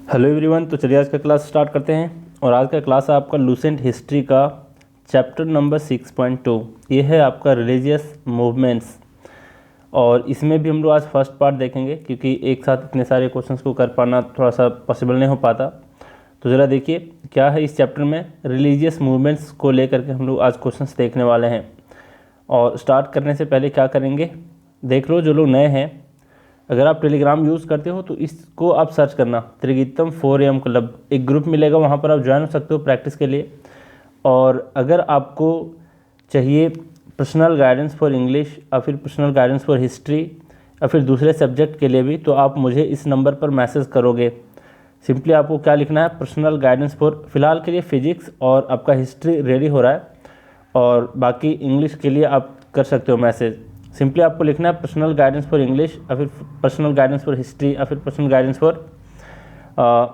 Hello everyone. तो चलिए आज का क्लास स्टार्ट करते हैं। और आज का क्लास है आपका लूसेंट हिस्ट्री का चैप्टर नंबर 6.2। ये है आपका रिलीजियस मूवमेंट्स। और इसमें भी हम लोग आज फर्स्ट पार्ट देखेंगे, क्योंकि एक साथ इतने सारे क्वेश्चंस को कर पाना थोड़ा सा पॉसिबल नहीं हो पाता। तो ज़रा देखिए क्या है इस चैप्टर में। रिलीजियस मूवमेंट्स को लेकर के हम लोग आज क्वेश्चंस देखने वाले हैं। और स्टार्ट करने से पहले क्या करेंगे, देख लो जो लोग नए हैं, अगर आप टेलीग्राम यूज़ करते हो तो इसको आप सर्च करना त्रिगीतम 4am क्लब, एक ग्रुप मिलेगा, वहाँ पर आप ज्वाइन हो सकते हो प्रैक्टिस के लिए। और अगर आपको चाहिए पर्सनल गाइडेंस फॉर इंग्लिश या फिर पर्सनल गाइडेंस फॉर हिस्ट्री या फिर दूसरे सब्जेक्ट के लिए भी, तो आप मुझे इस नंबर पर मैसेज करोगे। सिंपली आपको क्या लिखना है, पर्सनल गाइडेंस फॉर, फिलहाल के लिए फिजिक्स और आपका हिस्ट्री रेडी हो रहा है, और बाकी इंग्लिश के लिए आप कर सकते हो मैसेज। सिंपली आपको लिखना है पर्सनल गाइडेंस फॉर इंग्लिश या फिर पर्सनल गाइडेंस फॉर हिस्ट्री या फिर पर्सनल गाइडेंस फॉर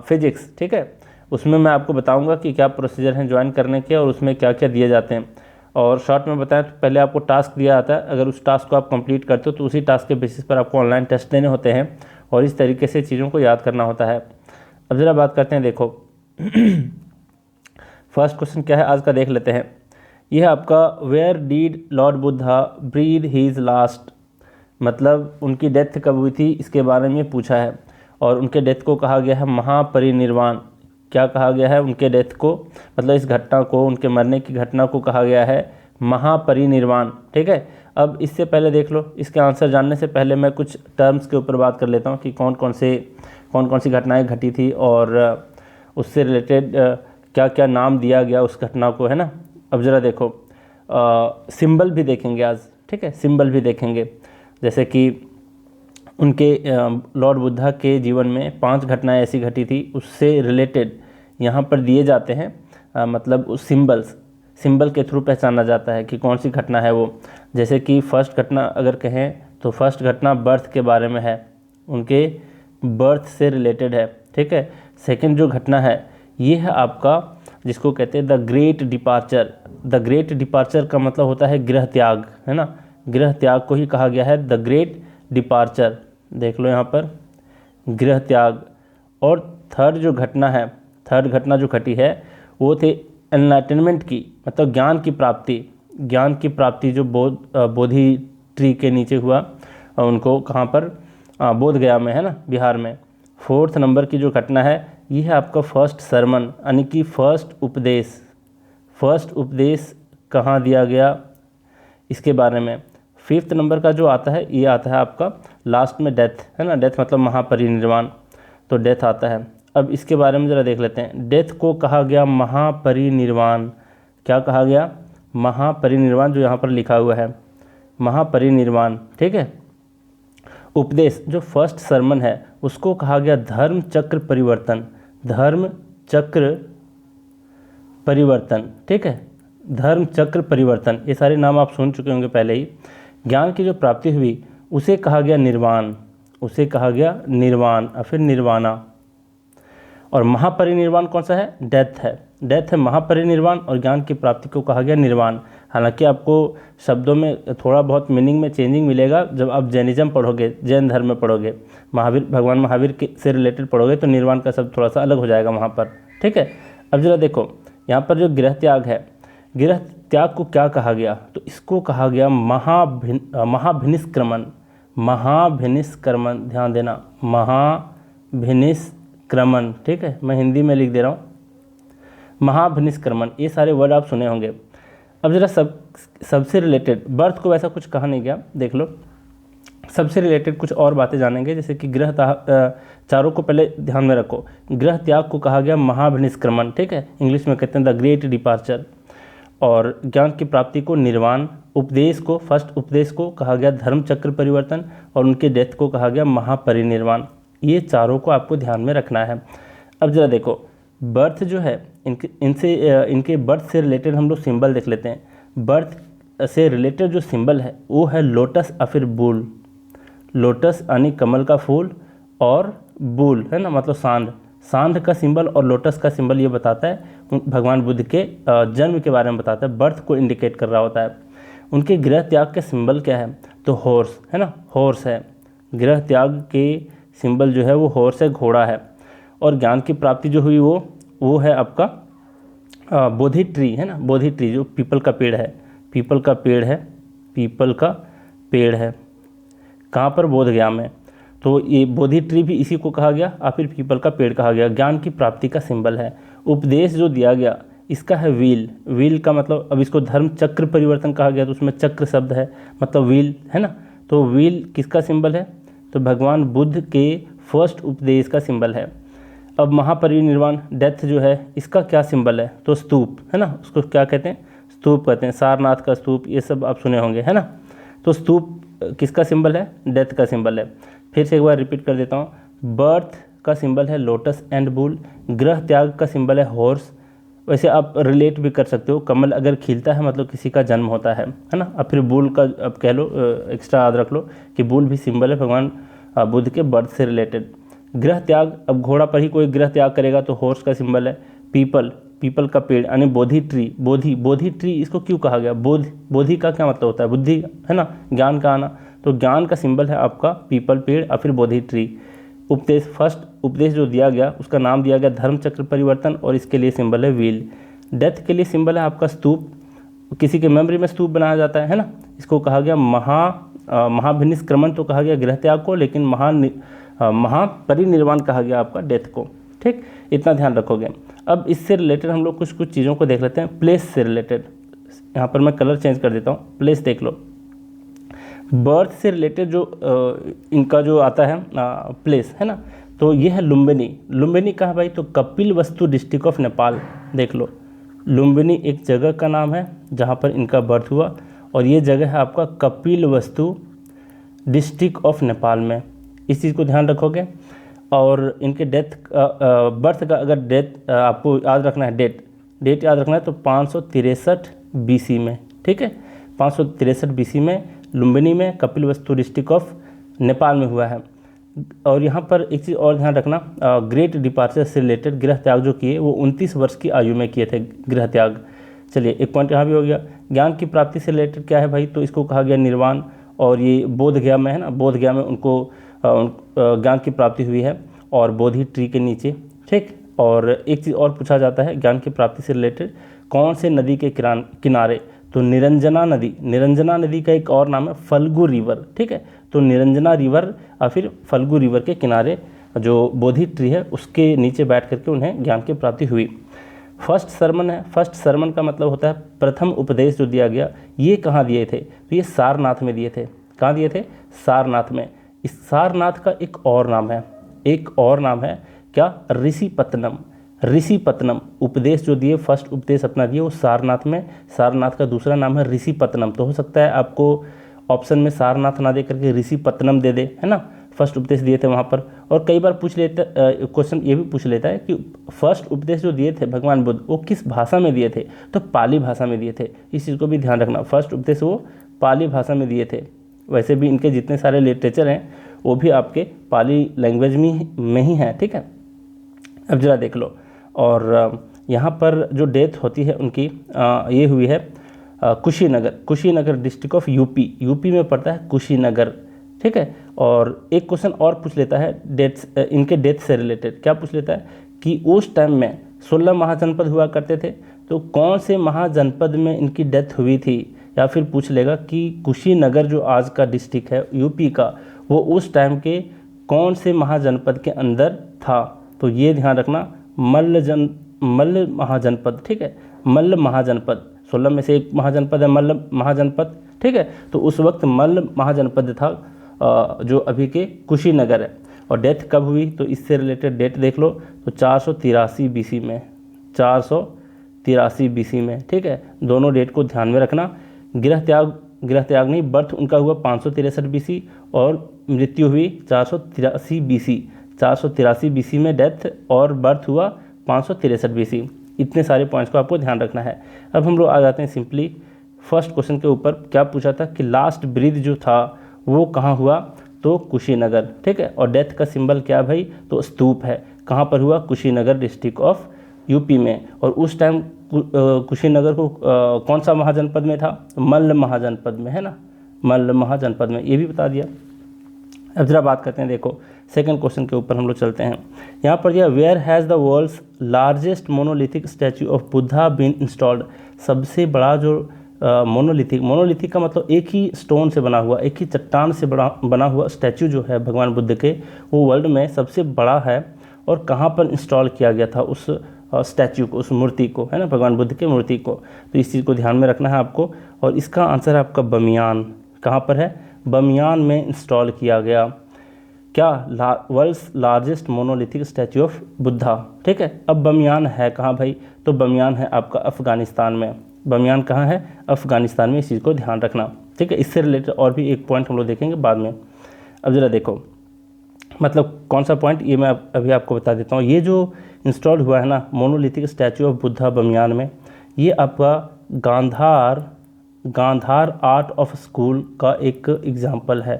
फिजिक्स, ठीक है। उसमें मैं आपको बताऊंगा कि क्या प्रोसीजर हैं ज्वाइन करने के और उसमें क्या क्या दिए जाते हैं। और शॉर्ट में बताएं तो पहले आपको टास्क दिया जाता है, अगर उस टास्क को आप कंप्लीट करते हो तो उसी टास्क के बेसिस पर आपको ऑनलाइन टेस्ट देने होते हैं और इस तरीके से चीज़ों को याद करना होता है। अब ज़रा बात करते हैं, देखो फर्स्ट क्वेश्चन क्या है आज का, देख लेते हैं। यह आपका where did Lord Buddha breathe his last, मतलब उनकी डेथ कब हुई थी इसके बारे में पूछा है। और उनके डेथ को कहा गया है महापरिनिर्वाण। क्या कहा गया है उनके डेथ को, मतलब इस घटना को, उनके मरने की घटना को कहा गया है महापरिनिर्वाण, ठीक है। अब इससे पहले देख लो, इसके आंसर जानने से पहले मैं कुछ टर्म्स के ऊपर बात कर लेता हूँ कि कौन कौन सी घटनाएं घटी थी और उससे रिलेटेड क्या क्या नाम दिया गया उस घटना को, है ना। अब ज़रा देखो, सिंबल भी देखेंगे आज, ठीक है, सिंबल भी देखेंगे। जैसे कि उनके लॉर्ड बुद्धा के जीवन में 5 घटनाएं ऐसी घटी थी, उससे रिलेटेड यहाँ पर दिए जाते हैं, मतलब उस सिंबल के थ्रू पहचाना जाता है कि कौन सी घटना है वो। जैसे कि फर्स्ट घटना अगर कहें तो फर्स्ट घटना बर्थ के बारे में है, उनके बर्थ से रिलेटेड है, ठीक है। सेकंड जो घटना है ये है आपका जिसको कहते हैं the great departure. The great departure का मतलब होता है गृह त्याग, है ना। गृह त्याग को ही कहा गया है द ग्रेट डिपार्चर, देख लो यहाँ पर गृह त्याग। और थर्ड घटना जो घटी है वो थे एनलाइटनमेंट की, मतलब ज्ञान की प्राप्ति जो बोधि ट्री के नीचे हुआ, उनको कहाँ पर, बोध गया में, है ना, बिहार में। फोर्थ नंबर की जो घटना है ये है आपका फर्स्ट सरमन, यानी कि फर्स्ट उपदेश कहाँ दिया गया इसके बारे में। फिफ्थ नंबर का जो आता है ये आता है आपका लास्ट में डेथ, है ना, डेथ मतलब महापरिनिर्वाण, तो डेथ आता है। अब इसके बारे में ज़रा देख लेते हैं। डेथ को कहा गया महापरिनिर्वाण। क्या कहा गया? महापरिनिर्वाण, जो यहाँ पर लिखा हुआ है महापरिनिर्वाण, ठीक है। उपदेश जो फर्स्ट सरमन है उसको कहा गया धर्म चक्र परिवर्तन, ठीक है, धर्म चक्र परिवर्तन। ये सारे नाम आप सुन चुके होंगे पहले ही। ज्ञान की जो प्राप्ति हुई उसे कहा गया निर्वाण, और फिर निर्वाणा। और महापरिनिर्वाण कौन सा है? डेथ है महापरिनिर्वाण, और ज्ञान की प्राप्ति को कहा गया निर्वाण। हालांकि आपको शब्दों में थोड़ा बहुत मीनिंग में चेंजिंग मिलेगा जब आप जैनिज्म पढ़ोगे, जैन धर्म में पढ़ोगे, भगवान महावीर के से रिलेटेड पढ़ोगे तो निर्वाण का शब्द थोड़ा सा अलग हो जाएगा वहाँ पर, ठीक है। अब जरा देखो यहाँ पर जो गृह त्याग है, गृह त्याग को क्या कहा गया? तो इसको कहा गया महाभिनिष्क्रमण, ध्यान देना, महाभिनिष्क्रमण, ठीक है, मैं हिंदी में लिख दे रहा हूँ, महाभिनिष्क्रमण। ये सारे वर्ड आप सुने होंगे। अब जरा सबसे रिलेटेड, बर्थ को वैसा कुछ कहा नहीं गया, देख लो, सबसे रिलेटेड कुछ और बातें जानेंगे। जैसे कि चारों को पहले ध्यान में रखो। गृह त्याग को कहा गया महाभिनिष्क्रमण, ठीक है, इंग्लिश में कहते हैं द ग्रेट डिपार्चर। और ज्ञान की प्राप्ति को निर्वाण, फर्स्ट उपदेश को कहा गया धर्म चक्र परिवर्तन, और उनके डेथ को कहा गया महापरिनिर्वाण। ये चारों को आपको ध्यान में रखना है। अब जरा देखो बर्थ जो है, इनके बर्थ से रिलेटेड हम लोग सिंबल देख लेते हैं। बर्थ से रिलेटेड जो सिंबल है वो है लोटस या फिर बूल। लोटस यानी कमल का फूल, और बूल है ना, मतलब सांड का सिंबल, और लोटस का सिंबल ये बताता है भगवान बुद्ध के जन्म के बारे में बताता है, बर्थ को इंडिकेट कर रहा होता है। उनके गृह त्याग के सिंबल क्या है? तो हॉर्स, है ना, हॉर्स है। गृह त्याग के सिंबल जो है वो हॉर्स है, घोड़ा है। और ज्ञान की प्राप्ति जो हुई वो है आपका बोधि ट्री है ना, बोधि ट्री जो पीपल का पेड़ है, पीपल का पेड़ है, पीपल का पेड़ है कहाँ पर, बोधगया में। तो ये बोधि ट्री भी इसी को कहा गया और फिर पीपल का पेड़ कहा गया। ज्ञान की प्राप्ति का सिंबल है। उपदेश जो दिया गया इसका है व्हील, व्हील का मतलब, अब इसको धर्म चक्र परिवर्तन कहा गया तो उसमें चक्र शब्द है मतलब व्हील है ना। तो व्हील किसका सिंबल है, तो भगवान बुद्ध के फर्स्ट उपदेश का सिंबल है। अब महापरिनिर्वाण डेथ जो है इसका क्या सिंबल है, तो स्तूप है ना, उसको क्या कहते हैं, स्तूप कहते हैं, सारनाथ का स्तूप, ये सब आप सुने होंगे है ना। तो स्तूप किसका सिंबल है, डेथ का सिंबल है। फिर से एक बार रिपीट कर देता हूँ, बर्थ का सिंबल है लोटस एंड बुल, ग्रह त्याग का सिंबल है हॉर्स। वैसे आप रिलेट भी कर सकते हो, कमल अगर खिलता है मतलब किसी का जन्म होता है ना। अब फिर बुल का अब कह लो, एक्स्ट्रा याद रख लो कि बुल भी सिंबल है भगवान बुद्ध के बर्थ से रिलेटेड। ग्रह त्याग, अब घोड़ा पर ही कोई ग्रह त्याग करेगा तो हॉर्स का सिंबल है। पीपल, पीपल का पेड़ यानी बोधि ट्री, बोधि, बोधि ट्री इसको क्यों कहा गया, बोधि का क्या मतलब होता है, बुद्धि है ना, ज्ञान का आना। तो ज्ञान का सिंबल है आपका पीपल पेड़ और फिर बोधि ट्री। उपदेश, फर्स्ट उपदेश जो दिया गया उसका नाम दिया गया धर्म चक्र परिवर्तन और इसके लिए सिंबल है व्हील। डेथ के लिए सिंबल है आपका स्तूप, किसी के मेमोरी में स्तूप बनाया जाता है ना। इसको कहा गया महाभिनिष्क्रमण तो कहा गया गृह त्याग को, लेकिन महापरिनिर्वाण कहा गया आपका डेथ को। ठीक, इतना ध्यान रखोगे। अब इससे रिलेटेड हम लोग कुछ चीज़ों को देख लेते हैं। प्लेस से रिलेटेड, यहाँ पर मैं कलर चेंज कर देता हूँ, प्लेस देख लो। बर्थ से रिलेटेड जो इनका जो आता है प्लेस है ना, तो ये है लुम्बिनी। लुम्बिनी कहाँ है भाई, तो कपिलवस्तु डिस्ट्रिक्ट ऑफ नेपाल। देख लो, लुम्बिनी एक जगह का नाम है जहाँ पर इनका बर्थ हुआ और ये जगह है आपका कपिलवस्तु डिस्ट्रिक्ट ऑफ नेपाल में। इस चीज़ को ध्यान रखोगे। और इनके डेथ बर्थ का अगर डेथ आपको याद रखना है, डेट याद रखना है तो 563 BC में। ठीक है, 563 BC में लुम्बिनी में कपिलवस्तु डिस्ट्रिक्ट ऑफ नेपाल में हुआ है। और यहाँ पर एक चीज़ और ध्यान रखना, ग्रेट डिपार्चर से रिलेटेड गृह त्याग जो किए वो 29 वर्ष की आयु में किए थे गृह त्याग। चलिए एक पॉइंट यहाँ भी हो गया। ज्ञान की प्राप्ति से रिलेटेड क्या है भाई, तो इसको कहा गया निर्वाण और ये बोधगया में है ना, बोधगया में उनको ज्ञान की प्राप्ति हुई है और बोधि ट्री के नीचे। ठीक, और एक चीज़ और पूछा जाता है ज्ञान की प्राप्ति से रिलेटेड, कौन से नदी के किनारे, तो निरंजना नदी, निरंजना नदी का एक और नाम है फल्गु रिवर। ठीक है, तो निरंजना रिवर और फिर फल्गु रिवर के किनारे जो बोधि ट्री है उसके नीचे बैठ करके उन्हें ज्ञान की प्राप्ति हुई। फर्स्ट सरमन है, फर्स्ट सरमन का मतलब होता है प्रथम उपदेश जो दिया गया। ये कहाँ दिए थे, तो ये सारनाथ में दिए थे। कहाँ दिए थे, सारनाथ में। इस सारनाथ का एक और नाम है, एक और नाम है क्या, ऋषिपत्तनम। ऋषिपत्तनम उपदेश जो दिए, फर्स्ट उपदेश अपना दिए वो सारनाथ में। सारनाथ का दूसरा नाम है ऋषिपत्तनम। तो हो सकता है आपको ऑप्शन में सारनाथ ना दे करके ऋषिपत्तनम दे दे, है ना। फर्स्ट उपदेश दिए थे वहाँ पर। और कई बार पूछ लेता क्वेश्चन ये भी पूछ लेता है कि फर्स्ट उपदेश जो दिए थे भगवान बुद्ध वो किस भाषा में दिए थे, तो पाली भाषा में दिए थे। इस चीज़ को भी ध्यान रखना, फर्स्ट उपदेश वो पाली भाषा में दिए थे। वैसे भी इनके जितने सारे लिटरेचर हैं वो भी आपके पाली लैंग्वेज में ही हैं। ठीक है, अब जरा देख लो। और यहाँ पर जो डेथ होती है उनकी ये हुई है Kushinagar, Kushinagar district of UP में पड़ता है कुशीनगर। ठीक है, और एक क्वेश्चन और पूछ लेता है डेट्स, इनके डेथ से रिलेटेड क्या पूछ लेता है कि उस टाइम में 16 महाजनपद हुआ करते थे, तो कौन से महाजनपद में इनकी डेथ हुई थी। या फिर पूछ लेगा कि कुशीनगर जो आज का डिस्ट्रिक्ट है यूपी का, वो उस टाइम के कौन से महाजनपद के अंदर था। तो ये ध्यान रखना, मल्ल महाजनपद। ठीक है, मल्ल महाजनपद, 16 में से एक महाजनपद है मल्ल महाजनपद। ठीक है, तो उस वक्त मल्ल महाजनपद था जो अभी के कुशीनगर है। और डेथ कब हुई, तो इससे रिलेटेड डेट देख लो, तो 483 BC में, 483 BC में। ठीक है, दोनों डेट को ध्यान में रखना। गृह त्याग नहीं, बर्थ उनका हुआ 563 BC और मृत्यु हुई 483 BC। 483 BC में डेथ और बर्थ हुआ 563 BC। इतने सारे पॉइंट्स को आपको ध्यान रखना है। अब हम लोग आ जाते हैं सिंपली फर्स्ट क्वेश्चन के ऊपर। क्या पूछा था कि लास्ट ब्रीथ जो था वो कहाँ हुआ, तो कुशीनगर। ठीक है, और डेथ का सिंबल क्या भाई, तो स्तूप है। कहाँ पर हुआ, कुशीनगर डिस्ट्रिक्ट ऑफ यूपी में। और उस टाइम कुशीनगर को कौन सा महाजनपद में था, मल्ल महाजनपद में, है ना, मल्ल महाजनपद में, ये भी बता दिया। अब जरा बात करते हैं, देखो सेकंड क्वेश्चन के ऊपर हम लोग चलते हैं। यहाँ पर यह where has the world's largest monolithic statue of Buddha been installed. सबसे बड़ा जो मोनोलिथिक का मतलब एक ही स्टोन से बना हुआ, एक ही चट्टान से बना हुआ स्टैचू जो है भगवान बुद्ध के, वो वर्ल्ड में सबसे बड़ा है। और कहाँ पर इंस्टॉल किया गया था उस स्टैचू को, उस मूर्ति को, है ना, भगवान बुद्ध की मूर्ति को। तो इस चीज़ को ध्यान में रखना है आपको। और इसका आंसर है आपका बमियान। कहाँ पर है? बमियान में इंस्टॉल किया गया। क्या? World's largest monolithic statue of Buddha. ठीक है। अब बमियान है कहाँ भाई? तो बमियान है आपका अफ़गानिस्तान में। बमियान कहाँ है? अफ़गानिस्तान में। इस चीज़ को ध्यान रखना। ठीक है। इससे रिलेटेड और भी एक पॉइंट हम लोग देखेंगे बाद में। अब ज़रा देखो, मतलब कौन सा पॉइंट, ये मैं अभी आपको बता देता हूँ। ये जो इंस्टॉल हुआ है ना monolithic statue of Buddha Bamiyan में, ये आपका गांधार आर्ट ऑफ स्कूल का एक एग्जाम्पल है।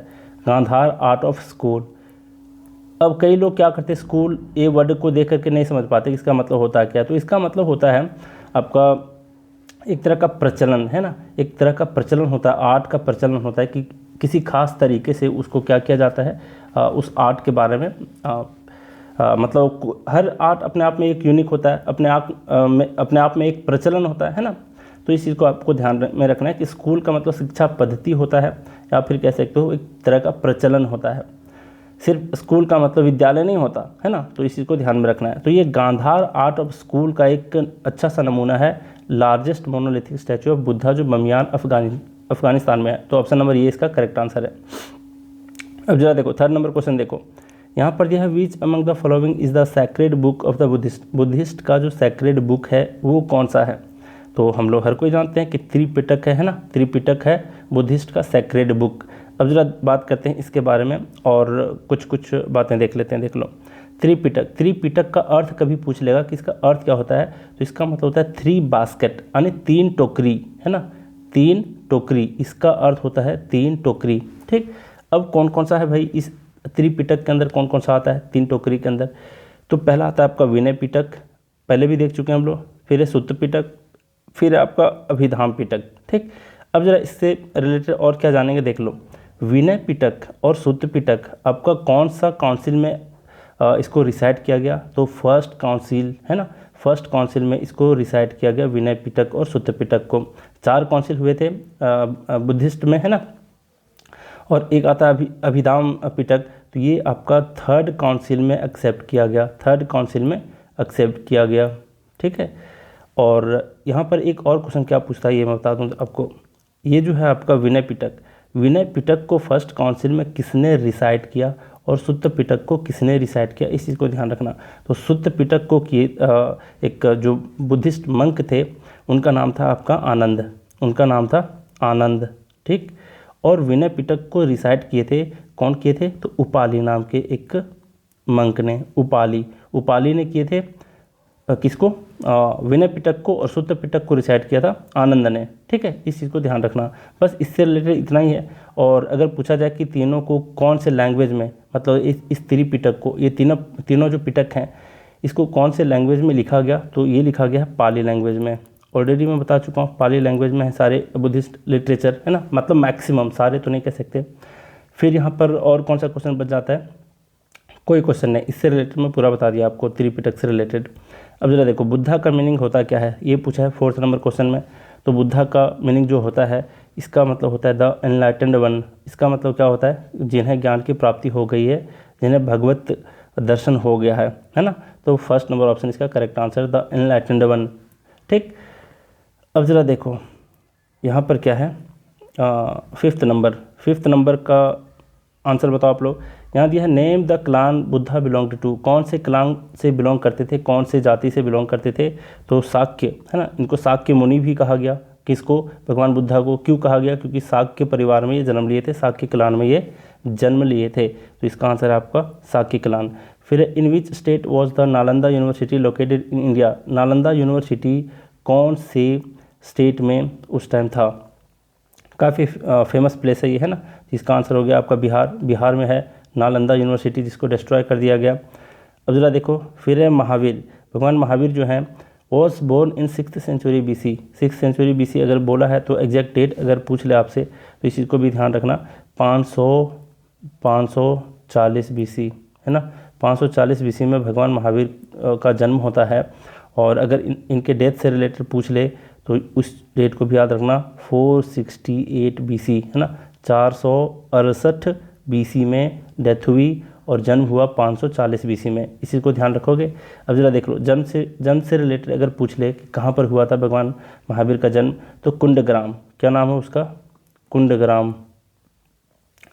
Gandhara art of school. अब कई लोग क्या करते हैं, स्कूल ए वर्ड को देख करके नहीं समझ पाते इसका मतलब होता है क्या। तो इसका मतलब होता है आपका एक तरह का प्रचलन, है ना, एक तरह का प्रचलन होता है, आर्ट का प्रचलन होता है कि किसी खास तरीके से उसको क्या किया जाता है, उस आर्ट के बारे में मतलब हर आर्ट अपने आप में एक यूनिक होता है, अपने आप में एक प्रचलन होता है ना। तो इस चीज़ को आपको ध्यान में रखना है कि स्कूल का मतलब शिक्षा पद्धति होता है, या फिर कह सकते हो एक तरह का प्रचलन होता है। सिर्फ स्कूल का मतलब विद्यालय नहीं होता, है ना। तो इस चीज़ को ध्यान में रखना है। तो ये गांधार आर्ट ऑफ स्कूल का एक अच्छा सा नमूना है largest monolithic statue of Buddha, जो बमियान अफगानिस्तान में है। तो ऑप्शन नंबर ये इसका करेक्ट आंसर है। अब जरा देखो थर्ड नंबर क्वेश्चन देखो। यहाँ पर यह which among the following is the sacred book of the Buddhist का जो सैक्रेड बुक है वो कौन सा है। तो हम लोग हर कोई जानते हैं कि त्रिपिटक है ना, त्रिपिटक है बुद्धिस्ट का सैक्रेड बुक। अब जरा बात करते हैं इसके बारे में और कुछ बातें देख लेते हैं। देख लो, त्रिपिटक का अर्थ कभी पूछ लेगा कि इसका अर्थ क्या होता है, तो इसका मतलब होता है 3 बास्केट, यानी 3 टोकरी, है ना, 3 टोकरी, इसका अर्थ होता है 3 टोकरी। ठीक। अब कौन कौन सा है भाई इस त्रिपिटक के अंदर, कौन कौन सा आता है 3 टोकरी के अंदर। तो पहला आता है आपका विनय पिटक, पहले भी देख चुके हैं हम लोग। फिर है सुत्त पिटक, फिर आपका अभिधाम पिटक। ठीक। अब जरा इससे रिलेटेड और क्या जानेंगे, देख लो। विनय पिटक और सुत्त पिटक आपका कौन सा काउंसिल में इसको रिसाइट किया गया, तो फर्स्ट काउंसिल, है ना, फर्स्ट काउंसिल में इसको रिसाइट किया गया विनय पिटक और सुत्त पिटक को। 4 काउंसिल हुए थे बुद्धिस्ट में, है ना। और एक आता है अभिधाम पिटक, तो ये आपका 3rd काउंसिल में एक्सेप्ट किया गया, 3rd काउंसिल में एक्सेप्ट किया गया। ठीक है। और यहाँ पर एक और क्वेश्चन क्या पूछता है ये मैं बता दूँ आपको। ये जो है आपका विनय पिटक को फर्स्ट काउंसिल में किसने रिसाइट किया और सुत्त पिटक को किसने रिसाइट किया, इस चीज़ को ध्यान रखना। तो सुत्त पिटक को किए एक जो बुद्धिस्ट मंक थे उनका नाम था आपका आनंद, उनका नाम था आनंद। ठीक। और विनय पिटक को रिसाइट किए थे, कौन किए थे, तो उपाली नाम के एक मंक ने, उपाली ने किए थे। किसको, विनय पिटक को, और सुत्त पिटक को रिसाइट किया था आनंद ने। ठीक है। इस चीज़ को ध्यान रखना, बस इससे रिलेटेड इतना ही है। और अगर पूछा जाए कि तीनों को कौन से लैंग्वेज में, मतलब इस त्रिपिटक को, ये तीनों जो पिटक हैं इसको कौन से लैंग्वेज में लिखा गया, तो ये लिखा गया है पाली लैंग्वेज में। ऑलरेडी मैं बता चुका हूँ पाली लैंग्वेज में है सारे बुद्धिस्ट लिटरेचर, है ना, मतलब मैक्सिमम, सारे तो नहीं कह सकते। फिर यहाँ पर और कौन सा क्वेश्चन बच जाता है, कोई क्वेश्चन नहीं, इससे रिलेटेड मैं पूरा बता दिया आपको त्रिपिटक से रिलेटेड। अब जरा देखो बुद्धा का मीनिंग होता क्या है, ये पूछा है 4th नंबर क्वेश्चन में। तो बुद्धा का मीनिंग जो होता है, इसका मतलब होता है द एनलाइटेंड वन। इसका मतलब क्या होता है, जिन्हें ज्ञान की प्राप्ति हो गई है, जिन्हें भगवत दर्शन हो गया है ना। तो 1st नंबर ऑप्शन इसका correct answer, the enlightened one. ठीक। अब ज़रा देखो यहाँ पर क्या है, 5th नंबर का आंसर बताओ आप लोग। यहाँ दिया है name the clan Buddha belonged to. कौन से क्लान से बिलोंग करते थे, कौन से जाति से बिलोंग करते थे, तो शाक्य, है ना, इनको शाक्य मुनि भी कहा गया। किसको, भगवान बुद्धा को। क्यों कहा गया, क्योंकि शाक्य परिवार में ये जन्म लिए थे, शाक्य क्लान में ये जन्म लिए थे। तो इसका आंसर है आपका शाक्य क्लान। फिर in which state was the Nalanda university located in India. Nalanda university कौन से स्टेट में उस टाइम था, काफ़ी फेमस प्लेस है ये, है ना। इसका आंसर हो गया आपका बिहार में है नालंदा यूनिवर्सिटी, जिसको डिस्ट्रॉय कर दिया गया। अब जरा देखो फिर है महावीर। भगवान महावीर जो हैं was born in 6th century BC। 6th century BC अगर बोला है तो एग्जैक्ट डेट अगर पूछ ले आपसे तो इस चीज़ को भी ध्यान रखना, 540 BC, है ना। 540 बीसी में भगवान महावीर का जन्म होता है। और अगर इनके डेथ से रिलेटेड पूछ ले तो उस डेट को भी याद रखना, 468 बीसी, है ना, 468 बीसी में डेथ हुई और जन्म हुआ 540 बीसी में। इसी को ध्यान रखोगे। अब जरा देख लो, जन्म से रिलेटेड अगर पूछ ले कि कहाँ पर हुआ था भगवान महावीर का जन्म, तो कुंडग्राम, क्या नाम है उसका, कुंडग्राम,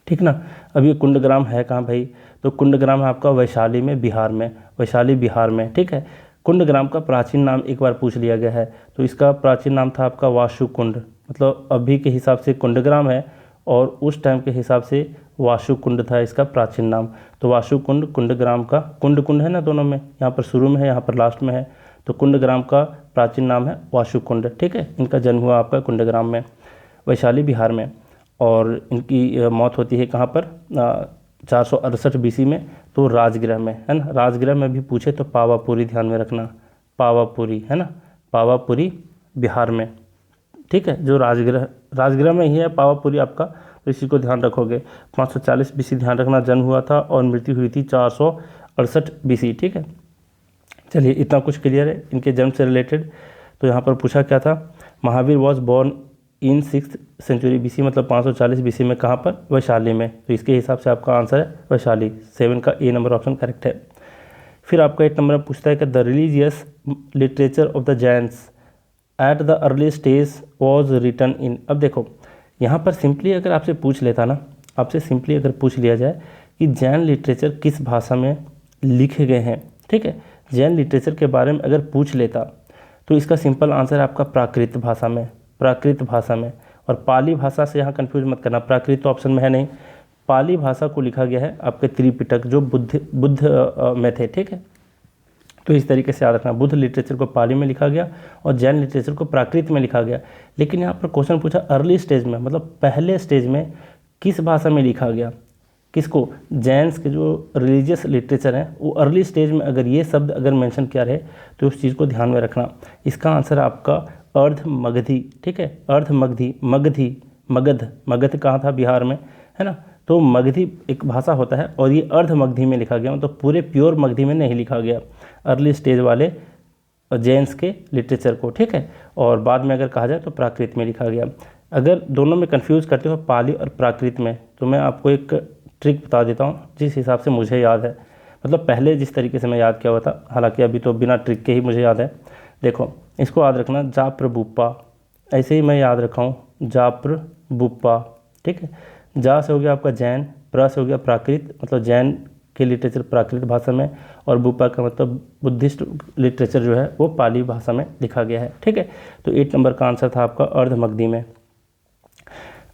ठीक ना। अब ये कुंडग्राम है कहाँ भाई, तो कुंडग्राम है आपका वैशाली में, बिहार में, वैशाली बिहार में, ठीक है। कुंडग्राम का प्राचीन नाम एक बार पूछ लिया गया है, तो इसका प्राचीन नाम था आपका वाशुकुंड, मतलब अभी के हिसाब से कुंडग्राम है और उस टाइम के हिसाब से वाशुकुंड था इसका प्राचीन नाम। तो वाशुकुंड, कुंडग्राम का, कुंड कुंड है ना दोनों में, यहाँ पर शुरू में है, यहाँ पर लास्ट में है, तो कुंडग्राम का प्राचीन नाम है वाशुकुंड, ठीक है। इनका जन्म हुआ आपका कुंडग्राम में, वैशाली बिहार में। और इनकी मौत होती है कहाँ पर, 468 बीसी में, तो राजगृह में, है ना। राजगृह में भी पूछे तो पावापुरी ध्यान में रखना, पावापुरी, है ना, पावापुरी बिहार में, ठीक है। जो राजगृह में ही है पावापुरी आपका, तो इसी को ध्यान रखोगे। 540 बीसी ध्यान रखना, जन्म हुआ था और मृत्यु हुई थी 468 बीसी, ठीक है। चलिए इतना कुछ क्लियर है इनके जन्म से रिलेटेड। तो यहाँ पर पूछा क्या था, Mahavir was born in 6th century BC, मतलब 540 बीसी में, कहाँ पर, वैशाली में। तो इसके हिसाब से आपका आंसर है वैशाली, 7 का ए नंबर ऑप्शन करेक्ट है। फिर आपका 8 नंबर में पूछता है कि the religious literature of the Jains at the early stage was written in. अब देखो यहाँ पर सिंपली अगर आपसे पूछ लेता ना, आपसे सिंपली अगर पूछ लिया जाए कि जैन लिटरेचर किस भाषा में लिखे गए हैं, ठीक है, जैन लिटरेचर के बारे में अगर पूछ लेता तो इसका सिंपल आंसर है आपका प्राकृत भाषा में, प्राकृत भाषा में। और पाली भाषा से यहाँ कंफ्यूज मत करना, प्राकृत तो ऑप्शन में है नहीं, पाली भाषा को लिखा गया है आपके त्रिपिटक जो बुद्ध में थे, ठीक है। तो इस तरीके से याद रखना, बुद्ध लिटरेचर को पाली में लिखा गया और जैन लिटरेचर को प्राकृत में लिखा गया। लेकिन यहाँ पर क्वेश्चन पूछा अर्ली स्टेज में, मतलब पहले स्टेज में किस भाषा में लिखा गया, किसको, जैन्स के जो रिलीजियस लिटरेचर हैं वो अर्ली स्टेज में अगर ये शब्द अगर मेंशन किया रहे तो उस चीज़ को ध्यान में रखना। इसका आंसर आपका अर्ध मगधी, ठीक है, अर्ध मगधी, मगध कहाँ था, बिहार में, है ना। तो मगधी एक भाषा होता है और ये अर्ध मगधी में लिखा गया, मतलब पूरे प्योर मगधी में नहीं लिखा गया अर्ली स्टेज वाले जैन्स के लिटरेचर को, ठीक है। और बाद में अगर कहा जाए तो प्राकृत में लिखा गया। अगर दोनों में कंफ्यूज करते हो पाली और प्राकृत में, तो मैं आपको एक ट्रिक बता देता हूँ जिस हिसाब से मुझे याद है, मतलब पहले जिस तरीके से मैं याद किया हुआ था, हालांकि अभी तो बिना ट्रिक के ही मुझे याद है। देखो इसको याद रखना, जाप्र बुप्पा, ऐसे ही मैं याद रखा हूँ, जाप्र बुप्पा, ठीक है। जा से हो गया आपका जैन, प्र से हो गया प्राकृत, मतलब जैन के लिटरेचर प्राकृत भाषा में, और बुप्पा का मतलब बुद्धिस्ट लिटरेचर जो है वो पाली भाषा में लिखा गया है, ठीक है। तो 8 नंबर का आंसर था आपका अर्ध मगधी में।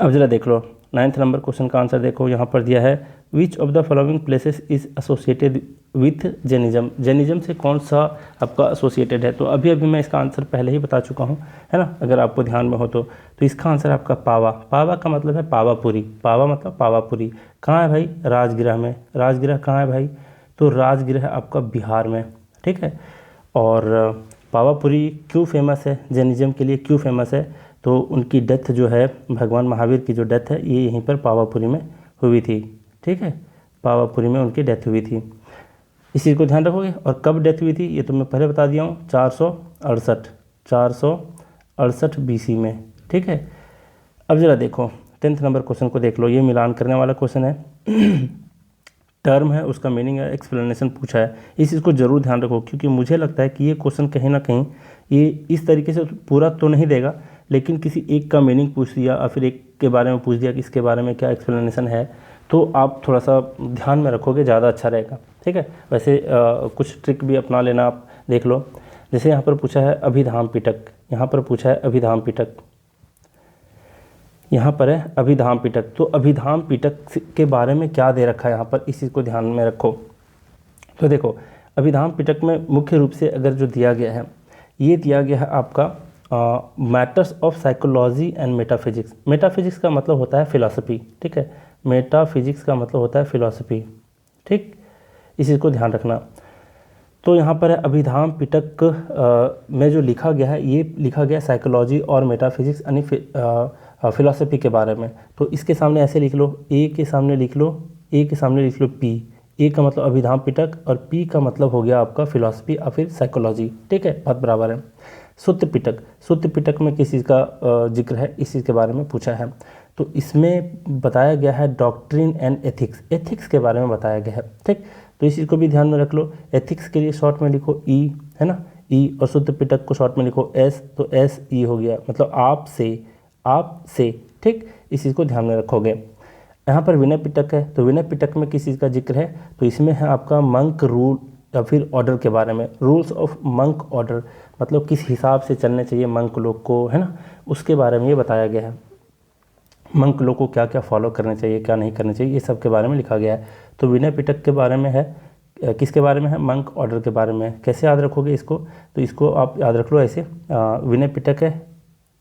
अब जरा देख लो 9th नंबर क्वेश्चन का आंसर देखो, यहाँ पर दिया है which of the following places is associated with Jainism, Jainism से कौन सा आपका एसोसिएटेड है। तो अभी मैं इसका आंसर पहले ही बता चुका हूँ, है ना, अगर आपको ध्यान में हो तो इसका आंसर आपका पावा, पावा का मतलब है पावापुरी, पावा मतलब पावापुरी। कहाँ है भाई, राजगृह में, राजगृह कहाँ है भाई, तो राजगृह आपका बिहार में, ठीक है। और पावापुरी क्यों फेमस है, जैनिज्म के लिए क्यों फेमस है, तो उनकी डेथ जो है, भगवान महावीर की जो डेथ है ये यहीं पर पावापुरी में हुई थी, ठीक है, पावापुरी में उनकी डेथ हुई थी। इस चीज़ को ध्यान रखोगे। और कब डेथ हुई थी ये तो मैं पहले बता दिया हूँ, 468 बीसी में, ठीक है। अब जरा देखो 10th नंबर क्वेश्चन को देख लो, ये मिलान करने वाला क्वेश्चन है टर्म है, उसका मीनिंग है, एक्सप्लेनेशन पूछा है। इस चीज़ को जरूर ध्यान रखो क्योंकि मुझे लगता है कि ये क्वेश्चन कहीं ना कहीं ये इस तरीके से पूरा तो नहीं देगा, लेकिन किसी एक का मीनिंग पूछ दिया और फिर एक के बारे में पूछ दिया कि इसके बारे में क्या एक्सप्लेनेशन है, तो आप थोड़ा सा ध्यान में रखोगे ज़्यादा अच्छा रहेगा, ठीक है। वैसे कुछ ट्रिक भी अपना लेना, आप देख लो। जैसे यहाँ पर पूछा है अभिधाम पिटक, यहाँ पर पूछा है अभिधाम पिटक, यहाँ पर है अभिधाम पिटक, तो अभिधाम पिटक के बारे में क्या दे रखा है यहाँ पर, इस चीज़ को ध्यान में रखो। तो देखो अभिधाम पिटक में मुख्य रूप से अगर जो दिया गया है, ये दिया गया है आपका matters of psychology and metaphysics. Metaphysics का मतलब होता है फिलॉसफी, ठीक है, मेटाफिजिक्स का मतलब होता है फिलॉसफी, ठीक, इस चीज़ को ध्यान रखना। तो यहाँ पर है अभिधाम पिटक में जो लिखा गया है, ये लिखा गया साइकोलॉजी और मेटाफिजिक्स यानी फिलॉसफी के बारे में। तो इसके सामने ऐसे लिख लो, ए के सामने लिख लो, ए के सामने लिख लो पी, ए का मतलब अभिधाम पिटक और पी का मतलब हो गया आपका फिलॉसफी और फिर साइकोलॉजी, ठीक है, बहुत बराबर है। सूत्र पिटक, सूत्र पिटक में किस चीज़ का जिक्र है, इस चीज़ के बारे में पूछा है। तो इसमें बताया गया है डॉक्ट्रिन एंड एथिक्स, एथिक्स के बारे में बताया गया है, ठीक। तो इस चीज़ को भी ध्यान में रख लो। एथिक्स के लिए शॉर्ट में लिखो ई, है ना, ई, और सूत्र पिटक को शॉर्ट में लिखो एस, तो एस ई हो गया, मतलब आप से, ठीक। इस चीज़ को ध्यान में रखोगे। यहाँ पर विनय पिटक है, तो विनय पिटक में किस चीज़ का जिक्र है, तो इसमें है आपका मंक रूल या फिर ऑर्डर के बारे में, रूल्स ऑफ मंक ऑर्डर, मतलब किस हिसाब से चलने चाहिए मंक लोग को, है ना, उसके बारे में ये बताया गया है। मंक लोग को क्या क्या फॉलो करने चाहिए, क्या नहीं करने चाहिए, ये सब के बारे में लिखा गया है। तो विनय पिटक के बारे में है, किसके बारे में है, मंक ऑर्डर के बारे में। कैसे याद रखोगे इसको, तो इसको आप याद रख लो ऐसे, विनय पिटक है,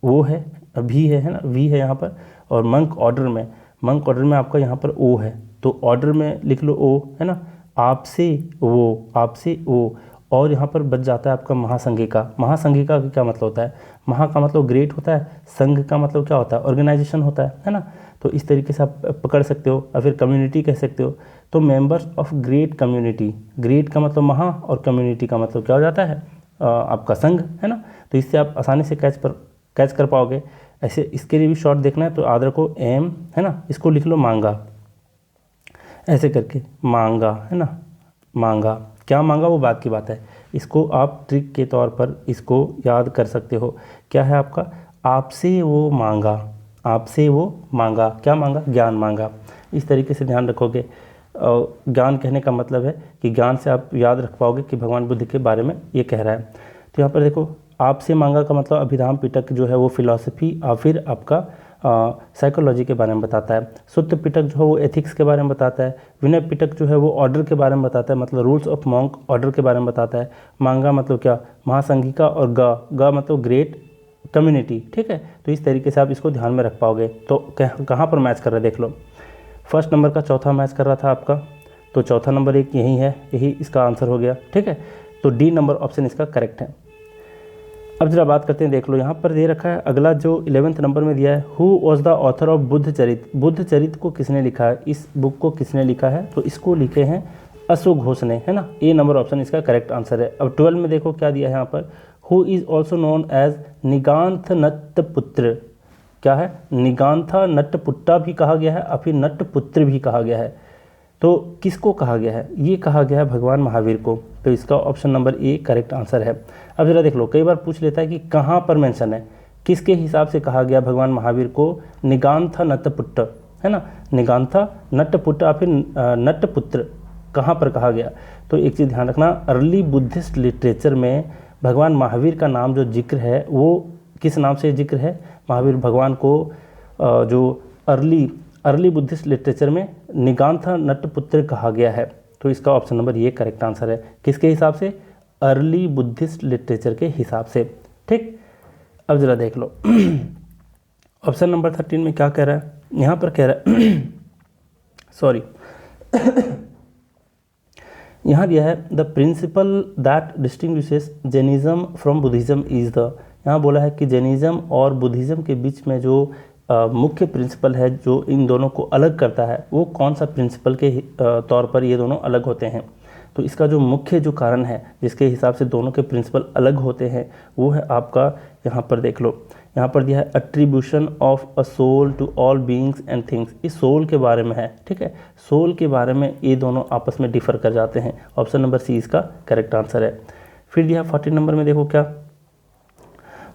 वो है, भी है ना, वी है यहाँ पर, और मंक ऑर्डर में आपका यहाँ पर ओ है, तो ऑर्डर में लिख लो ओ, है ना, आपसे वो, और यहाँ पर बच जाता है आपका महासंघिका। महासंघिका का क्या मतलब होता है, महा का मतलब ग्रेट होता है, संघ का मतलब क्या होता है, ऑर्गेनाइजेशन होता है ना। तो इस तरीके से आप पकड़ सकते हो, या फिर कम्युनिटी कह सकते हो। तो members of great community, great का मतलब महा और कम्युनिटी का मतलब क्या हो जाता है, आपका संघ, है ना। तो इससे आप आसानी से कैच कर पाओगे। ऐसे इसके लिए भी शॉर्ट देखना है तो याद रखो एम, है ना, इसको लिख लो मांगा, ऐसे करके मांगा, है ना, मांगा, क्या मांगा वो बात की बात है। इसको आप ट्रिक के तौर पर इसको याद कर सकते हो। क्या है आपका, आपसे वो मांगा, क्या मांगा, ज्ञान मांगा। इस तरीके से ध्यान रखोगे। और ज्ञान कहने का मतलब है कि ज्ञान से आप याद रख पाओगे कि भगवान बुद्ध के बारे में ये कह रहा है। तो यहाँ पर देखो, आपसे मांगा का मतलब अभिधाम पिटक जो है वो फिलॉसफी और फिर आपका साइकोलॉजी के बारे में बताता है। सूत्र पिटक जो है वो एथिक्स के बारे में बताता है। विनय पिटक जो है वो ऑर्डर के बारे में बताता है, मतलब रूल्स ऑफ मॉन्क ऑर्डर के बारे में बताता है। मांगा मतलब क्या, महासंघिका, और गा मतलब ग्रेट कम्युनिटी, ठीक है। तो इस तरीके से आप इसको ध्यान में रख पाओगे। तो कहाँ पर मैच कर रहा है देख लो, फर्स्ट नंबर का चौथा मैच कर रहा था आपका, तो चौथा नंबर एक यही है, यही इसका आंसर हो गया, ठीक है। तो डी नंबर ऑप्शन इसका करेक्ट है। अब जरा बात करते हैं, देख लो यहाँ पर दे रखा है अगला जो 11th नंबर में दिया है, who was the author of Buddhacharita. Buddhacharita को किसने लिखा है, इस बुक को किसने लिखा है, तो इसको लिखे हैं अशोक घोष ने, है ना। ए नंबर ऑप्शन इसका करेक्ट आंसर है। अब 12 में देखो क्या दिया है यहाँ पर, who is also known as Nigantha Nataputta. क्या है, निगांथा नट्टपुट्टा भी कहा गया है और फिर नट्टपुत्र भी कहा गया है। तो किसको कहा गया है, ये कहा गया है भगवान महावीर को। तो इसका option number A correct answer है। अब जरा देख लो, कई बार पूछ लेता है कि कहाँ पर मेंशन है, किसके हिसाब से कहा गया भगवान महावीर को निगांथा नट्टपुट्ट, है ना, निगांथा नट्टपुट्ट या फिर नट्टपुत्र कहाँ पर कहा गया। तो एक चीज़ ध्यान रखना, अर्ली बुद्धिस्ट लिटरेचर में भगवान महावीर का नाम जो जिक्र है वो किस नाम से जिक्र है, महावीर भगवान को जो अर्ली बुद्धिस्ट लिटरेचर में निगांथा नट्टपुत्र कहा गया है। तो इसका ऑप्शन नंबर ये करेक्ट आंसर है। किसके हिसाब से, अर्ली बुद्धिस्ट लिटरेचर के हिसाब से, ठीक। अब जरा देख लो ऑप्शन नंबर 13 में क्या कह रहा है, यहाँ पर कह रहा है सॉरी यहाँ दिया है the principal that distinguishes Jainism from Buddhism is the. यहाँ बोला है कि जैनिज्म और बुद्धिज्म के बीच में जो मुख्य प्रिंसिपल है जो इन दोनों को अलग करता है, वो कौन सा प्रिंसिपल के तौर पर ये दोनों अलग होते हैं। तो इसका जो मुख्य जो कारण है जिसके हिसाब से दोनों के प्रिंसिपल अलग होते हैं वो है आपका, यहाँ पर देख लो, यहाँ पर दिया है attribution of a soul to all beings and things. इस सोल के बारे में है, ठीक है, सोल के बारे में ये दोनों आपस में डिफर कर जाते हैं। ऑप्शन नंबर सी इसका करेक्ट आंसर है। फिर दिया 14 नंबर में, देखो क्या